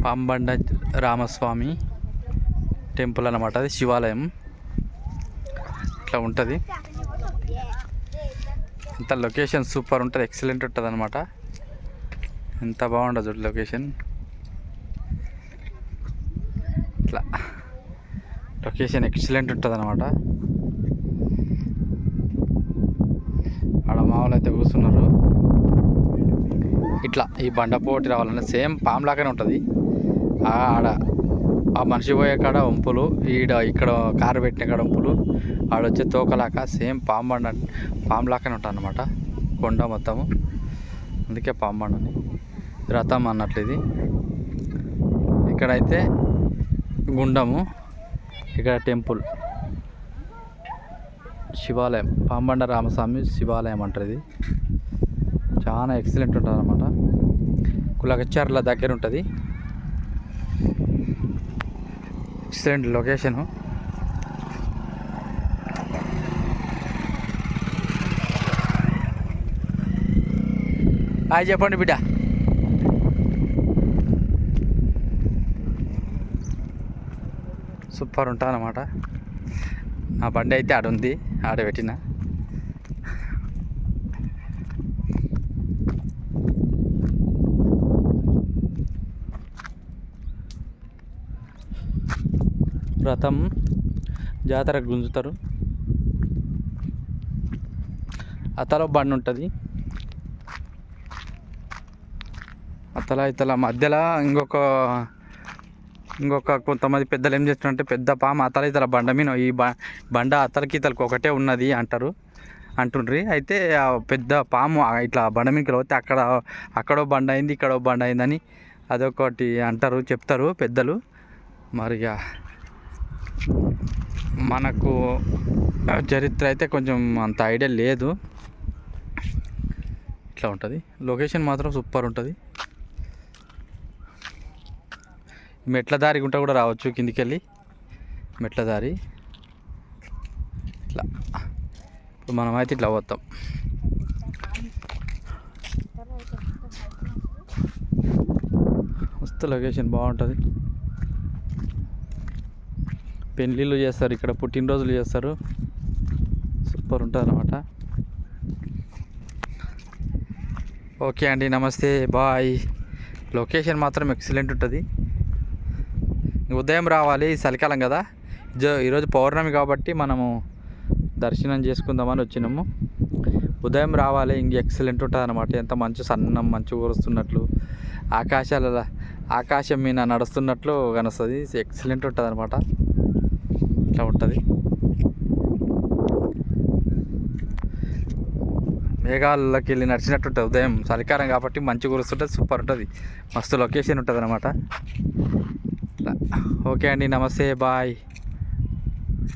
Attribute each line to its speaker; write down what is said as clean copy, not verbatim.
Speaker 1: Pambanda Ramaswamy temple అన్నమాట. అది శివాలయం. ఇట్లా ఉంటుంది. ఇంత లొకేషన్ సూపర్ ఉంటుంది, ఎక్సలెంట్ ఉంటుంది అనమాట. ఎంత బాగుంటుంది చూడు లొకేషన్. ఇట్లా లొకేషన్ ఎక్సలెంట్ ఉంటుంది అనమాట. ఆడ మామూలు అయితే కూర్చున్నారు. ఇట్లా ఈ బండ పోటీ రావాలన్నా సేమ్ పాము లాగానే ఉంటుంది. ఆడ ఆ మనిషి పోయే కాడ వంపులు, ఇక్కడ కారు పెట్టిన కాడ వంపులు, ఆడొచ్చే తోకలాక సేమ్ పాము లాగానే ఉంటుంది అనమాట. కొండ మొత్తము, అందుకే పాంబండ అని. రథం అన్నట్లు ఇది. ఇక్కడైతే గుండము, ఇక్కడ టెంపుల్ శివాలయం, పాంబండ రామస్వామి శివాలయం అంటారు. ఇది చాలా ఎక్సలెంట్ ఉంటుంది అనమాట. కులకచర్ల దగ్గర ఉంటుంది. Excellent location. హాయ్ చెప్పండి బిడ్డ. సూపర్ ఉంటుంది అన్నమాట. నా బండి అయితే ఆడుంది, ఆడ పెట్టిన. రథం జాతరకు గుంజుతారు. అతల బండి ఉంటుంది. అతల ఇతల మధ్యలో ఇంకొక కొంతమంది పెద్దలు ఏం చేస్తున్నారంటే, పెద్ద పాము అతల ఇతల బండ మీద, ఈ బండ అతలకి ఇతలకి ఒకటే ఉన్నది అంటుండ్రి. అయితే ఆ పెద్ద పాము ఇట్లా బండ మీదకి పోతే అక్కడో బండ అయింది, ఇక్కడో బండ అయిందని అదొకటి అంటారు, చెప్తారు పెద్దలు. మరిగా మనకు చరిత్ర అయితే కొంచెం అంత ఐడియా లేదు. ఇట్లా ఉంటుంది. లొకేషన్ మాత్రం సూపర్ ఉంటుంది. మెట్ల దారి గుంట కూడా రావచ్చు కిందికి వెళ్ళి, మెట్ల దారి. ఇట్లా ఇప్పుడు మనమైతే ఇట్లా పోతాం. మస్తు లొకేషన్ బాగుంటుంది. పెళ్ళిళ్ళు చేస్తారు ఇక్కడ, పుట్టినరోజులు చేస్తారు. సూపర్ ఉంటుంది అన్నమాట. ఓకే అండి, నమస్తే, బాయ్. లొకేషన్ మాత్రం ఎక్సలెంట్ ఉంటుంది. ఉదయం రావాలి, చలికాలం కదా. ఈరోజు పౌర్ణమి కాబట్టి మనము దర్శనం చేసుకుందామని వచ్చినాము. ఉదయం రావాలి, ఇంక ఎక్సలెంట్ ఉంటుంది అనమాట. ఎంత మంచి సన్నం మంచు కురుస్తున్నట్లు, ఆకాశం మీద నడుస్తున్నట్లు కనిపిస్తుంది. ఎక్సలెంట్ ఉంటుంది అనమాట. ఇట్లా ఉంటుంది. మేఘాలలోకి వెళ్ళి నడిచినట్టు ఉంటుంది. ఉదయం చలికాలం కాబట్టి మంచు కురుస్తుంటుంది, సూపర్ ఉంటుంది. మస్తు లొకేషన్ ఉంటుంది అనమాట. ఓకే అండి, నమస్తే, బాయ్.